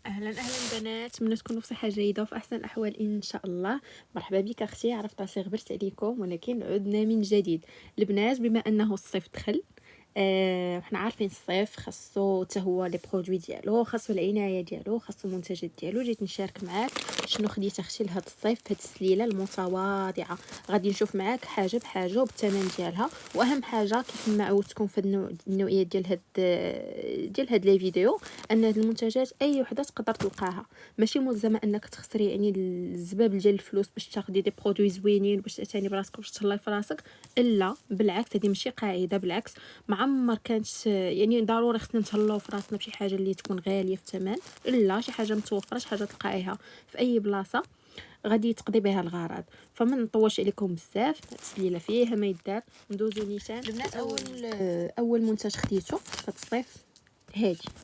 اهلا بنات، نتمنى تكونوا في صحه جيده وفي احسن الاحوال ان شاء الله. مرحبا بك اختي، عرفت راسي غبرت عليكم ولكن عدنا من جديد. البنات بما انه الصيف دخل، حنا عارفين الصيف خاصو حتى هو لي برودوي ديالو، خاصو العنايه ديالو، خاصو المنتجات ديالو. جيت نشارك معاك شنو خديت اختي لهاد الصيف في هاد السليله المتواضعه. غادي نشوف معاك حاجه بحاجه وبالثمن ديالها، واهم حاجه كيف ما عودتكم في النوعيه ديال هاد لي فيديو ان هاد المنتجات اي وحده تقدر تلقاها. ماشي ملزمه انك تخسري يعني الزباب ديال الفلوس باش تاخدي دي برودوي زوينين باش تعتني براسك باش تهلاي في راسك. الا بالعكس، هذه ماشي قاعده، بالعكس ما عمر كانت يعني ضروري خصنا نتهلاو في راسنا بشي حاجه اللي تكون غاليه في الثمن. الا شي حاجه متوفره، شي حاجه تلقايها في اي بلاصه غادي تقضي بها الغرض. فما نطولش عليكم بزاف، التسليله فيها ما يدار. ندوزو نيشان البنات. اول منتج خديته في الصيف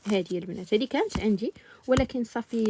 هادي البنات. هذه كانت عندي ولكن صافي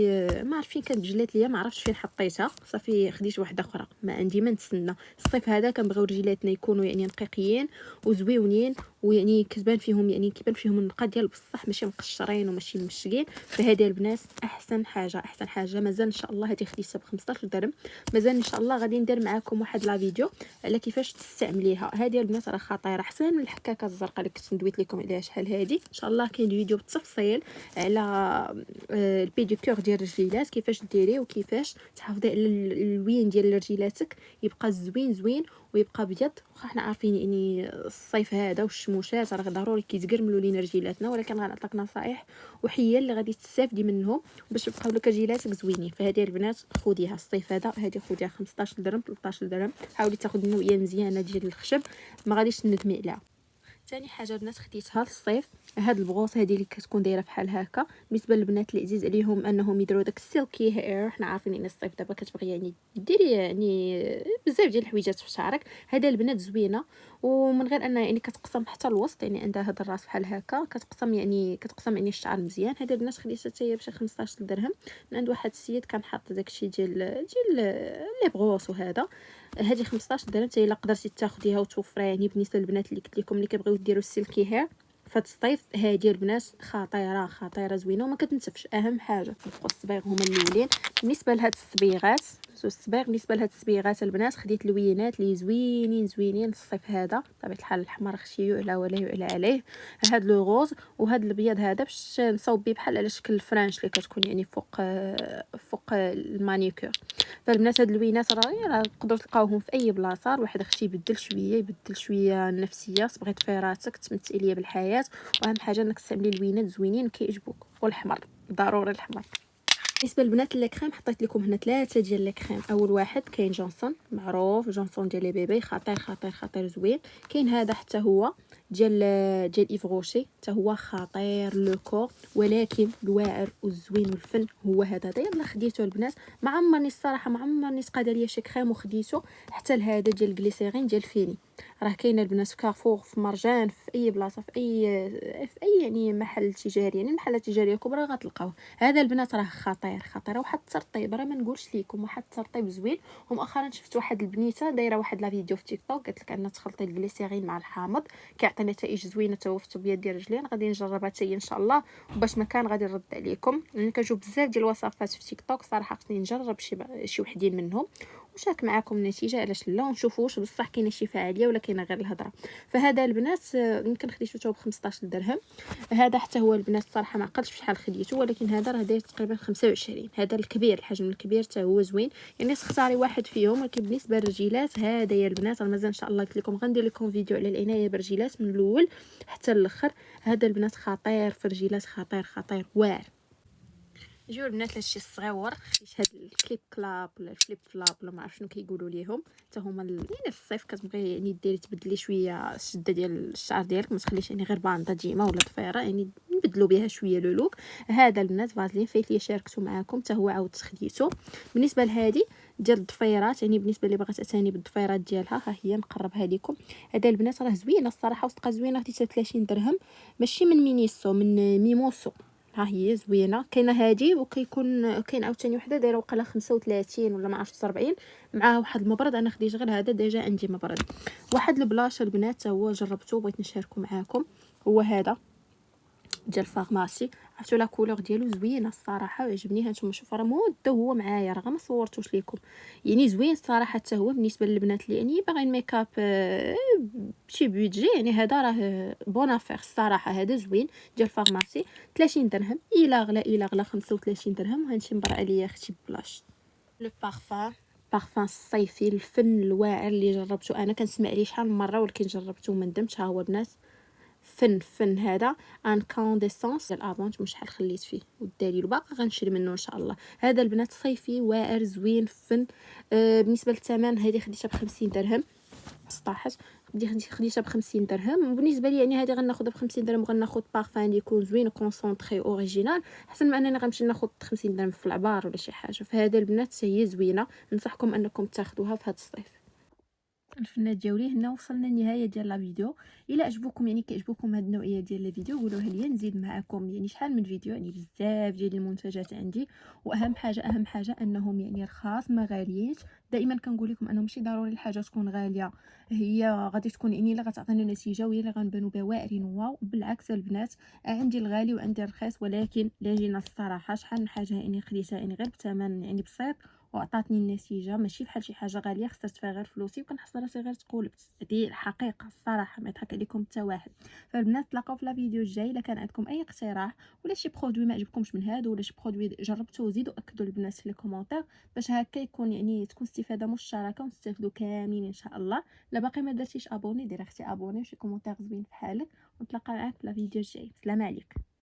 ما عرفت فين كانت جلات ليا، ما عرفتش فين حطيتها. صافي خديت واحده اخرى، ما عندي ما نتسنى. الصيف هذا كنبغيو رجيلاتنا يكونوا يعني نقيقيين وزويونين، ويعني كتبان فيهم يعني كيبان فيهم النقا ديال بصح، ماشي مقشرين وماشي مشقين. فهذه البنات احسن حاجه. مازال ان شاء الله هذه خديتها ب 15 درهم. مازال ان شاء الله غادي ندير معكم واحد لا فيديو على كيفاش تستعمليها. هذه البنات راه خطيره، احسن من الحكاكه الزرقاء اللي كنت ندويت لكم عليها شحال هذه. ان شاء الله كاين فيديو بالتفصيل على البيديكور ديال الرجيلات، كيفاش ديريه وكيفاش تحافظي على اللوين ديال رجيلاتك يبقى زوين ويبقى ابيض. واخا حنا عارفين يعني الصيف هذا والشموشات راه ضروري كيتقرملوا لينا رجيلاتنا، ولكن غنعطيك نصائح وحيه اللي غادي تستافدي منهم باش يبقاو لك رجيلاتك زوينين. فهذه البنات خديها الصيف هذا، هذه خديها 15 درهم 13 درهم. حاولي تاخذ النوعيه مزيانه ديال الخشب، ما غاديش تندمي عليها. ثاني حاجه البنات خديتها للصيف، هاد البغوص هذه اللي كتكون دايره بحال هكا. بالنسبه للبنات اللي عزيز عليهم انهم يديروا داك السيلكي هير، حنا عارفين ان الصيف دابا كتبغي يعني ديري يعني بزاف ديال الحويجات في شعرك. هذا البنات زوينه ومن غير ان يعني كتقسم حتى الوسط، يعني عندها هاد الراس بحال هكا كتقسم يعني الشعر مزيان. هذا البنات خديتها حتى هي بشي 15 درهم من عند واحد السيد كان حاط داكشي ديال لي بغوص. وهذا هذه 15 درهم حتى الا قدرتي تاخديها وتوفريها. يعني بالنسبه للبنات اللي قلت لكم اللي كيبغيو يديروا السلكي هير فهاد الصيف، هذه البنات خطيره زوينه وما كتنتفش. اهم حاجه تطبقوا الصبيغ هما الاولين. بالنسبه لهاد الصبيغات بالنسبه لهاد الصبيغات البنات خديت لوينات لي زوينين الصيف هذا. بطبيعه الحال الاحمر خشي يعلى ولا يعلى عليه. هاد لو غوز وهاد الابيض هذا باش نصاوب بيه بحال على شكل الفرانش اللي كتكون يعني فوق المانيكير. فالبنات هاد اللوينات راه تقدروا تلقاوهم في اي بلاصه. الواحد خصو يبدل شويه النفسيه، صبغيت في راسك تمثليه بالحياه. واهم حاجه انك تستعملي لوينات زوينين كيعجبوك. والاحمر ضروري الاحمر. بالنسبه للبنات اللي كريم حطيت لكم هنا 3 ديال لي كريم. اول واحد كاين جونسون، معروف جونسون ديال لي بيبي، خطير زوين. كاين هذا حتى هو ديال ايف روشي، حتى هو خطير لو كور، ولكن الواعر والزوين والفن هو هذا. يلا خديته البنات. ما عمرني تقاد ليا شي كريم وخديته. حتى لهذا ديال الجليسيرين ديال فيني، راه كاينه البنات في كارفور، في مرجان، في اي بلاصه، في اي يعني محل تجاري، يعني محلات تجاريه كبرى غتلقاوه. هذا البنات راه خطير وواحد الترطيب راه ما نقولش لكم، واحد الترطيب زوين. ومؤخرا شفت واحد البنيته دايره واحد لا فيديو في تيك توك، قالت لك انها تخلطي الجليسيرين مع الحامض كيعطي نتائج زوينه حتى هو في التبييض ديال الرجلين. غادي نجربها حتى هي ان شاء الله، وباش ما كان غادي نرد عليكم لان كنشوف بزاف ديال الوصفات في تيك توك. صراحه خصني نجرب شي وحدين منهم وشارك معكم النتيجه، علاش لا، ونشوفوا واش بصح كاينه شي فعاليه ولا كاينه غير الهضره. فهذا البنات يمكن خديته ب 15 درهم. هذا حتى هو البنات صراحه ما عقلتش بشحال خديته، ولكن هذا راه داير تقريبا 25. هذا الكبير، الحجم الكبير حتى هو زوين، يعني تختاري واحد فيهم. ولكن بالنسبه للرجيلات هذا يا البنات راه مازال ان شاء الله قلت لكم غندير لكم فيديو على العنايه بالرجيلات من الاول حتى الاخر. هذا البنات خطير في الرجيلات، خطير واعر. جيو البنات لهادشي الصغيور خديت هاد الكليب كلاب ولا الفليب فلاب ولا ما عرف شنو كيقولوا ليهم. حتى هما يعني في الصيف كتبغي يعني ديري تبدلي شويه الشده ديال الشعر ديالك، ما تخليش يعني غير باندا ديما ولا ضفيره، يعني نبدلوا بها شويه لو لوك. هذا البنات فازلين فايت لي شاركته معكم حتى هو عاود خديته. بالنسبه لهذه ديال الضفيرات، يعني بالنسبه اللي بغات تعتني بالضفيرات ديالها، ها هي نقربها لكم. هذا البنات راه زوينه الصراحه، وصدقه زوينه، خديتها 30 درهم. ماشي من مينيسو، من ميموسو. ها هي زوينه. كاينه هذه وكيكون كاين عاوتاني وحده دايره وقيله 35 ولا ما عرفتش 40 مع واحد المبرد. انا خديت غير هذا، ديجا عندي مبرد. واحد البلاش البنات هو جربته بغيت نشاركه معاكم، هو هذا ديال فارماسي. عرفتوا لا كولور ديالو زوينه الصراحه وعجبني. هانتوما شوفوا راه مده هو معايا، راه ما صورتوش لكم. يعني زوين الصراحه حتى هو بالنسبه للبنات اللي يعني باغيين ميكاب بشي بودجي. يعني هذا راه بون افير الصراحه، هذا زوين ديال فارماسي 30 درهم. الا غلا الا غلا 35 درهم. وهانشي مبرا عليا اختي بلاش. لو بارفان الصيفي الفن الواعر اللي جربته انا، كنسمع ليه شحال من مره ولكن جربته وما ندمتش. ها هو البنات فن هذا ان كونديسونس ديال افونت، شحال خليت فيه والدليل وباقي غنشري منه ان شاء الله. هذا البنات صيفي واعر زوين فن. بالنسبه للثمن هذه خديتها ب 50 درهم. سطاحت خديتها ب 50 درهم. وبالنسبه لي يعني هذه غناخذها ب 50 درهم وغناخذ بارفان اللي يكون زوين وكونسونطري اوريجينال، احسن ما انني غنمشي ناخذ 50 درهم في العبار ولا شي حاجه. فهذا البنات هي زوينه، ننصحكم انكم تاخذوها في هذا الصيف. الفنات ديالي هنا وصلنا للنهايه ديال لا فيديو. الا عجبوكم يعني كيعجبوكم هاد النوعيه ديال لي فيديو قولوها لي نزيد معكم يعني شحال من فيديو. يعني بزاف ديال المنتجات عندي، واهم حاجه انهم يعني رخاص ما غاليينش. دائما كنقول لكم انه ماشي ضروري الحاجه تكون غاليه هي غادي تكون يعني اللي غتعطينا نتيجه وهي اللي غنبانو بها واعرين. واو بالعكس البنات، عندي الغالي وعندي الرخيص، ولكن لا جينا الصراحه شحال من حاجه يعني خديتها يعني غير بثمن يعني بسيط وعطاتني النتيجه. ماشي بحال شي حاجه غاليه خسرت فيها غير فلوسي وكنحس راسي غير تقولبت. هذه الحقيقه الصراحه ما يضحك عليكم حتى واحد. فالبنات تلاقاو في لا فيديو الجاي. الا كان عندكم اي اقتراح ولا شي برودوي ما عجبكمش من هادو ولا شي برودوي جربتوه زيدوا اكدوا البنات في لي كومونتير باش هكا يكون يعني تكون استفاده مشتركه ونستافدوا كاملين ان شاء الله. لا باقي ما درتيش ابوني دير اختي ابوني وشي كومونتير زوين في حالك. ونتلاقى معاك في لا فيديو الجاي. سلام عليكم.